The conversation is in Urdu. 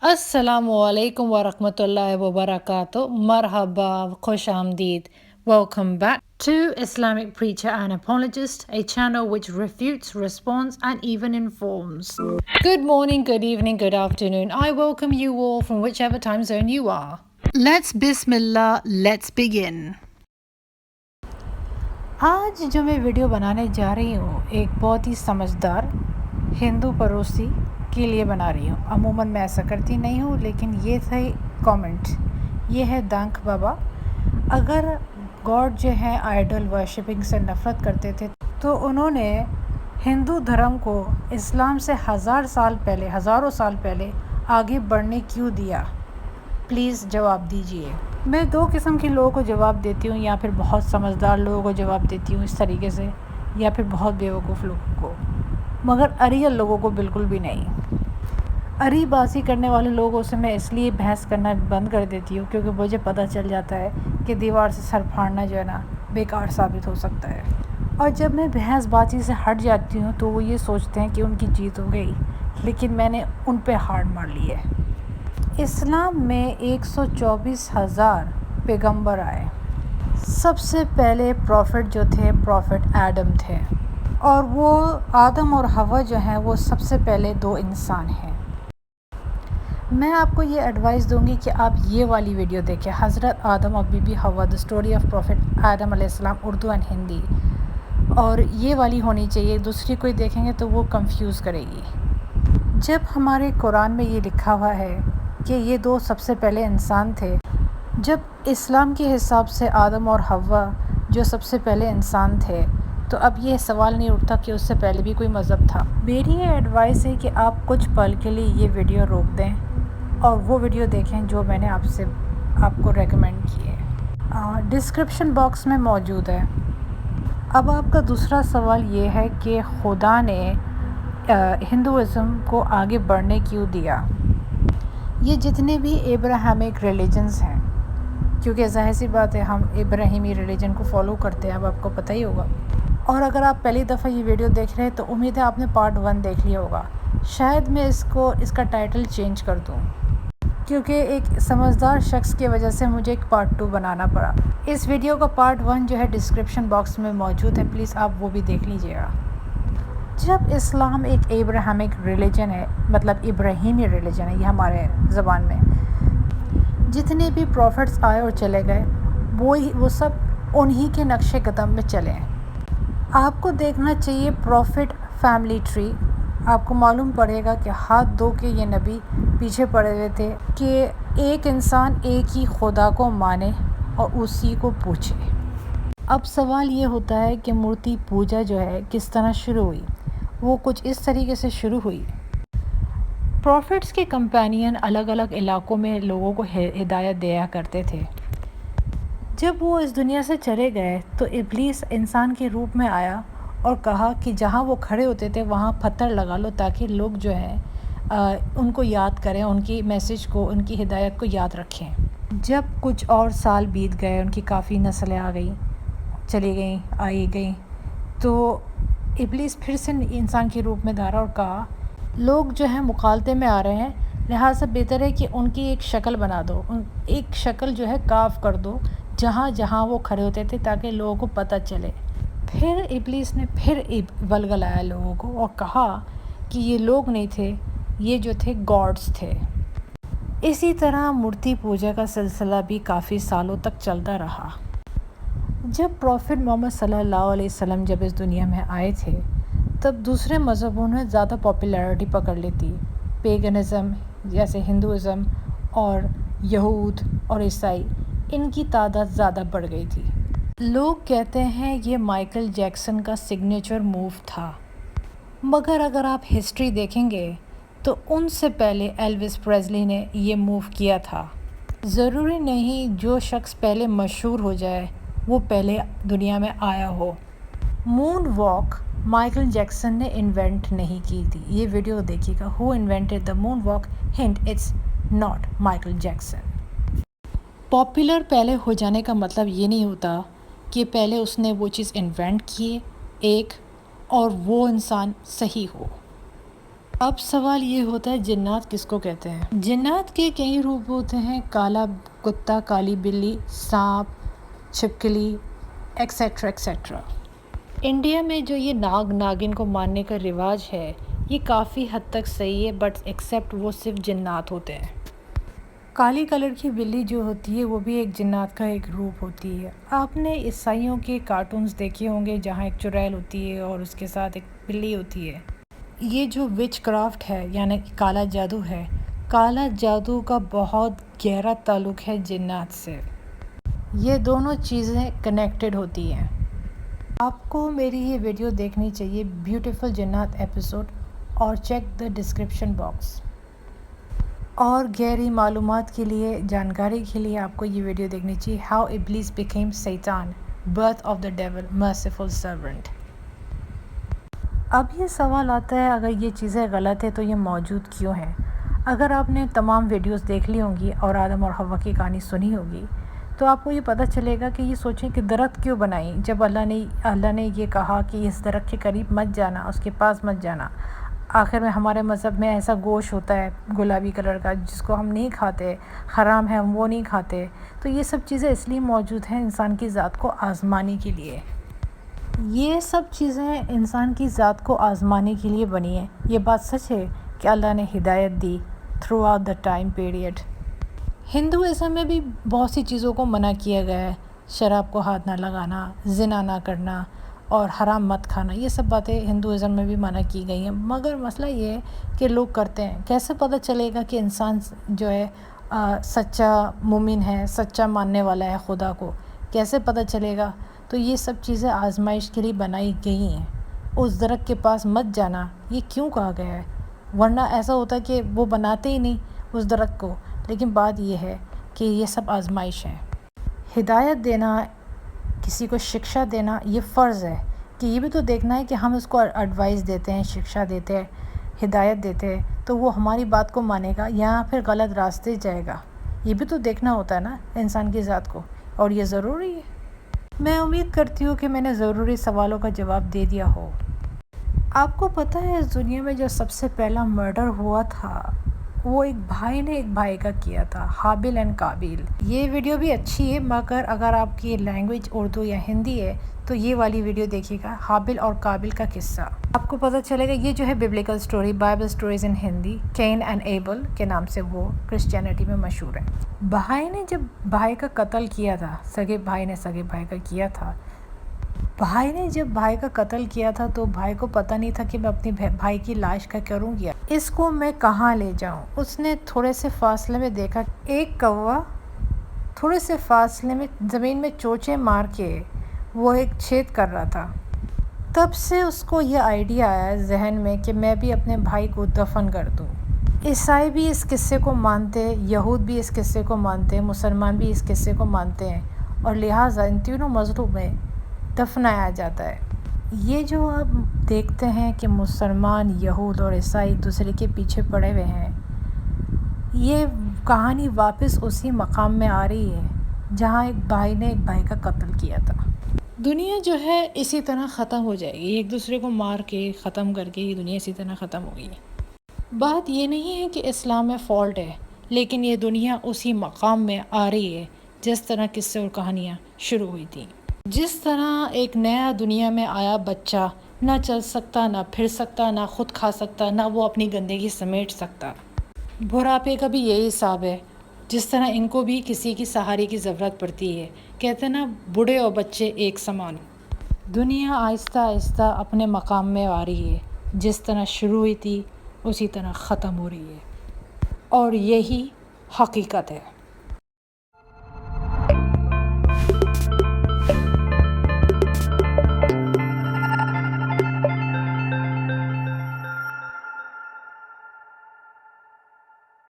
Assalamualaikum warahmatullahi wabarakatuh. Marhaba, khosh amdeed. Welcome back to Islamic Preacher and Apologist, a channel which refutes, responds, and even informs. Good morning, good evening, good afternoon. I welcome you all from whichever time zone you are. Let's Bismillah, let's begin. آج جو میں ویڈیو بنانے جا رہی ہوں ایک بہت ہی سمجھدار ہندو پڑوسی کے لیے بنا رہی ہوں. عموماً میں ایسا کرتی نہیں ہوں، لیکن یہ تھے کامنٹ. یہ ہے دانک بابا. اگر گاڈ جو ہے آئیڈل ورشپنگ سے نفرت کرتے تھے تو انہوں نے ہندو دھرم کو اسلام سے ہزاروں سال پہلے آگے بڑھنے کیوں دیا؟ پلیز جواب دیجئے. میں دو قسم کے لوگوں کو جواب دیتی ہوں، یا پھر بہت سمجھدار لوگوں کو جواب دیتی ہوں اس طریقے سے، یا پھر بہت بیوقوف لوگوں کو، مگر اریل لوگوں کو بالکل بھی نہیں. اری بازی کرنے والے لوگوں سے میں اس لیے بحث کرنا بند کر دیتی ہوں کیونکہ مجھے پتہ چل جاتا ہے کہ دیوار سے سر پھاڑنا جو ہے نا بیکار ثابت ہو سکتا ہے. اور جب میں بحث بازی سے ہٹ جاتی ہوں تو وہ یہ سوچتے ہیں کہ ان کی جیت ہو گئی، لیکن میں نے ان پہ ہار مار لی ہے. اسلام میں 124,000 پیغمبر آئے. سب سے پہلے پروفٹ جو تھے پروفٹ آدم تھے، اور وہ آدم اور حوا جو ہیں وہ سب سے پہلے دو انسان ہیں. میں آپ کو یہ ایڈوائس دوں گی کہ آپ یہ والی ویڈیو دیکھیں، حضرت آدم اور بی بی حوا the story of prophet Adam علیہ السلام، اردو اینڈ ہندی. اور یہ والی ہونی چاہیے، دوسری کوئی دیکھیں گے تو وہ کنفیوز کرے گی. جب ہمارے قرآن میں یہ لکھا ہوا ہے کہ یہ دو سب سے پہلے انسان تھے، جب اسلام کے حساب سے آدم اور حوا جو سب سے پہلے انسان تھے، تو اب یہ سوال نہیں اٹھتا کہ اس سے پہلے بھی کوئی مذہب تھا. میری یہ ایڈوائس ہے کہ آپ کچھ پل کے لیے یہ ویڈیو روک دیں اور وہ ویڈیو دیکھیں جو میں نے آپ کو ریکمینڈ کی ہے، ڈسکرپشن باکس میں موجود ہے. اب آپ کا دوسرا سوال یہ ہے کہ خدا نے ہندوازم کو آگے بڑھنے کیوں دیا؟ یہ جتنے بھی ابراہیمک ریلیجنز ہیں، کیونکہ ظاہر سی بات ہے ہم ابراہیمی ریلیجن کو فالو کرتے ہیں، اب آپ کو پتہ ہی ہوگا. اور اگر آپ پہلی دفعہ یہ ویڈیو دیکھ رہے ہیں تو امید ہے آپ نے پارٹ 1 دیکھ لیا ہوگا. شاید میں اس کا ٹائٹل چینج کر دوں، کیونکہ ایک سمجھدار شخص کی وجہ سے مجھے ایک پارٹ 2 بنانا پڑا. اس ویڈیو کا پارٹ 1 جو ہے ڈسکرپشن باکس میں موجود ہے، پلیز آپ وہ بھی دیکھ لیجئے گا. جب اسلام ایک ابراہیمک ریلیجن ہے، مطلب ابراہیمی ریلیجن ہے، یہ ہمارے زبان میں جتنے بھی پروفٹس آئے اور چلے گئے وہ سب انہی کے نقش قدم میں چلے ہیں. آپ کو دیکھنا چاہیے پروفٹ فیملی ٹری. آپ کو معلوم پڑے گا کہ ہاتھ دھو کے یہ نبی پیچھے پڑے ہوئے تھے کہ ایک انسان ایک ہی خدا کو مانے اور اسی کو پوچھے. اب سوال یہ ہوتا ہے کہ مورتی پوجا جو ہے کس طرح شروع ہوئی؟ وہ کچھ اس طریقے سے شروع ہوئی. پروفٹس کے کمپینین الگ الگ علاقوں میں لوگوں کو ہدایت دیا کرتے تھے. جب وہ اس دنیا سے چلے گئے تو ابلیس انسان کے روپ میں آیا اور کہا کہ جہاں وہ کھڑے ہوتے تھے وہاں پتھر لگا لو تاکہ لوگ جو ہیں ان کو یاد کریں، ان کی میسج کو، ان کی ہدایت کو یاد رکھیں. جب کچھ اور سال بیت گئے، ان کی کافی نسلیں آ گئیں، چلی گئیں، آئی گئیں، تو ابلیس پھر سے انسان کے روپ میں دھارا اور کہا لوگ جو ہیں مخالطے میں آ رہے ہیں، لہٰذا بہتر ہے کہ ان کی ایک شکل بنا دو، ایک شکل جو ہے کاف کر دو جہاں جہاں وہ کھڑے ہوتے تھے تاکہ لوگوں کو پتہ چلے. پھر ابلیس نے پھر بلگلایا لوگوں کو اور کہا کہ یہ لوگ نہیں تھے، یہ جو تھے گاڈز تھے. اسی طرح مورتی پوجا کا سلسلہ بھی کافی سالوں تک چلتا رہا. جب پروفٹ محمد صلی اللہ علیہ وسلم جب اس دنیا میں آئے تھے تب دوسرے مذہبوں نے زیادہ پاپولیرٹی پکڑ لی تھی. پیگنزم جیسے ہندوازم اور یہود اور عیسائی، ان کی تعداد زیادہ بڑھ گئی تھی. لوگ کہتے ہیں یہ مائیکل جیکسن کا سگنیچر موو تھا، مگر اگر آپ ہسٹری دیکھیں گے تو ان سے پہلے ایلوس پریزلی نے یہ موو کیا تھا. ضروری نہیں جو شخص پہلے مشہور ہو جائے وہ پہلے دنیا میں آیا ہو. مون واک مائیکل جیکسن نے انوینٹ نہیں کی تھی. یہ ویڈیو دیکھیے گا، who invented the moon walk, hint it's not Michael Jackson. Popular پہلے ہو جانے کا مطلب یہ نہیں ہوتا کہ پہلے اس نے وہ چیز انوینٹ کی ایک اور وہ انسان صحیح ہو. اب سوال یہ ہوتا ہے جنات کس کو کہتے ہیں؟ جنات کے کئی روپ ہوتے ہیں، کالا کتا، کالی بلی، سانپ، چھپکلی، ایکسیٹرا ایکسیٹرا۔ انڈیا میں جو یہ ناگن کو ماننے کا رواج ہے یہ کافی حد تک صحیح ہے، بٹ ایکسیپٹ وہ صرف جنات ہوتے ہیں۔ کالی کلر کی بلی جو ہوتی ہے وہ بھی ایک جنات کا ایک روپ ہوتی ہے۔ آپ نے عیسائیوں کے کارٹونز دیکھے ہوں گے جہاں ایک چڑیل ہوتی ہے اور اس کے ساتھ ایک بلی ہوتی ہے۔ یہ جو وچ کرافٹ ہے یعنی کالا جادو ہے، کالا جادو کا بہت گہرا تعلق ہے جنات سے۔ یہ دونوں چیزیں کنیکٹڈ ہوتی ہیں۔ آپ کو میری یہ ویڈیو دیکھنی چاہیے، بیوٹیفل جنات ایپیسوڈ، اور چیک دا ڈسکرپشن باکس۔ اور گہری معلومات کے لیے، جانکاری کے لیے آپ کو یہ ویڈیو دیکھنی چاہیے، how Iblis became Satan, birth of the devil, merciful servant. اب یہ سوال آتا ہے اگر یہ چیزیں غلط ہے تو یہ موجود کیوں ہیں؟ اگر آپ نے تمام ویڈیوز دیکھ لی ہوں گی اور آدم اور حوا کی کہانی سنی ہوگی تو آپ کو یہ پتہ چلے گا کہ یہ سوچیں کہ درخت کیوں بنائی جب اللہ نے یہ کہا کہ اس درخت کے قریب مت جانا، اس کے پاس مت جانا۔ آخر میں ہمارے مذہب میں ایسا گوشت ہوتا ہے گلابی کلر کا جس کو ہم نہیں کھاتے، حرام ہے، ہم وہ نہیں کھاتے۔ تو یہ سب چیزیں اس لیے موجود ہیں انسان کی ذات کو آزمانے کے لیے۔ یہ سب چیزیں انسان کی ذات کو آزمانے کے لیے بنی ہیں۔ یہ بات سچ ہے کہ اللہ نے ہدایت دی throughout the time period. Hinduism میں بھی بہت سی چیزوں کو منع کیا گیا ہے، شراب کو ہاتھ نہ لگانا، زنا نہ کرنا اور حرام مت کھانا، یہ سب باتیں ہندوازم میں بھی منع کی گئی ہیں۔ مگر مسئلہ یہ ہے کہ لوگ کرتے ہیں۔ کیسے پتہ چلے گا کہ انسان جو ہے سچا مومن ہے، سچا ماننے والا ہے خدا کو؟ کیسے پتہ چلے گا؟ تو یہ سب چیزیں آزمائش کے لیے بنائی گئی ہیں۔ اس درخت کے پاس مت جانا یہ کیوں کہا گیا ہے؟ ورنہ ایسا ہوتا کہ وہ بناتے ہی نہیں اس درخت کو۔ لیکن بات یہ ہے کہ یہ سب آزمائش ہے۔ ہدایت دینا، کسی کو شکشا دینا یہ فرض ہے کہ یہ بھی تو دیکھنا ہے کہ ہم اس کو ایڈوائز دیتے ہیں، شکشا دیتے ہیں، ہدایت دیتے ہیں تو وہ ہماری بات کو مانے گا یا پھر غلط راستے جائے گا۔ یہ بھی تو دیکھنا ہوتا ہے نا انسان کی ذات کو، اور یہ ضروری ہے۔ میں امید کرتی ہوں کہ میں نے ضروری سوالوں کا جواب دے دیا ہو۔ آپ کو پتہ ہے اس دنیا میں جو سب سے پہلا مرڈر ہوا تھا وہ ایک بھائی نے ایک بھائی کا کیا تھا، حابیل اینڈ قابیل۔ یہ ویڈیو بھی اچھی ہے مگر اگر آپ کی لینگویج اردو یا ہندی ہے تو یہ والی ویڈیو دیکھیے گا، حابیل اور قابیل کا قصہ۔ آپ کو پتہ چلے گا یہ جو ہے biblical story, Bible stories in Hindi, can and able کے نام سے وہ کرسچینٹی میں مشہور ہے۔ بھائی نے جب بھائی کا قتل کیا تھا، سگے بھائی نے سگے بھائی کا کیا تھا، بھائی نے جب بھائی کا قتل کیا تھا تو بھائی کو پتہ نہیں تھا کہ میں اپنی بھائی کی لاش کا کروں گا، اس کو میں کہاں لے جاؤں۔ اس نے تھوڑے سے فاصلے میں دیکھا ایک کوا تھوڑے سے فاصلے میں زمین میں چوچے مار کے وہ ایک چھید کر رہا تھا۔ تب سے اس کو یہ آئیڈیا آیا ذہن میں کہ میں بھی اپنے بھائی کو دفن کر دوں۔ عیسائی بھی اس قصے کو مانتے، یہود بھی اس قصے کو مانتے، مسلمان بھی اس قصے کو مانتے ہیں، اور لہٰذا ان تینوں مذہبوں میں دفنایا جاتا ہے۔ یہ جو آپ دیکھتے ہیں کہ مسلمان، یہود اور عیسائی دوسرے کے پیچھے پڑے ہوئے ہیں، یہ کہانی واپس اسی مقام میں آ رہی ہے جہاں ایک بھائی نے ایک بھائی کا قتل کیا تھا۔ دنیا جو ہے اسی طرح ختم ہو جائے گی، ایک دوسرے کو مار کے ختم کر کے یہ دنیا اسی طرح ختم ہوگی۔ بات یہ نہیں ہے کہ اسلام میں فالٹ ہے، لیکن یہ دنیا اسی مقام میں آ رہی ہے جس طرح قصے اور کہانیاں شروع ہوئی تھیں۔ جس طرح ایک نیا دنیا میں آیا بچہ نہ چل سکتا، نہ پھر سکتا، نہ خود کھا سکتا، نہ وہ اپنی گندگی سمیٹ سکتا، بڑھاپے کا بھی یہی حساب ہے۔ جس طرح ان کو بھی کسی کی سہارے کی ضرورت پڑتی ہے، کہتے ہیں نا بوڑھے اور بچے ایک سمان۔ دنیا آہستہ آہستہ اپنے مقام میں آ رہی ہے، جس طرح شروع ہوئی تھی اسی طرح ختم ہو رہی ہے، اور یہی حقیقت ہے۔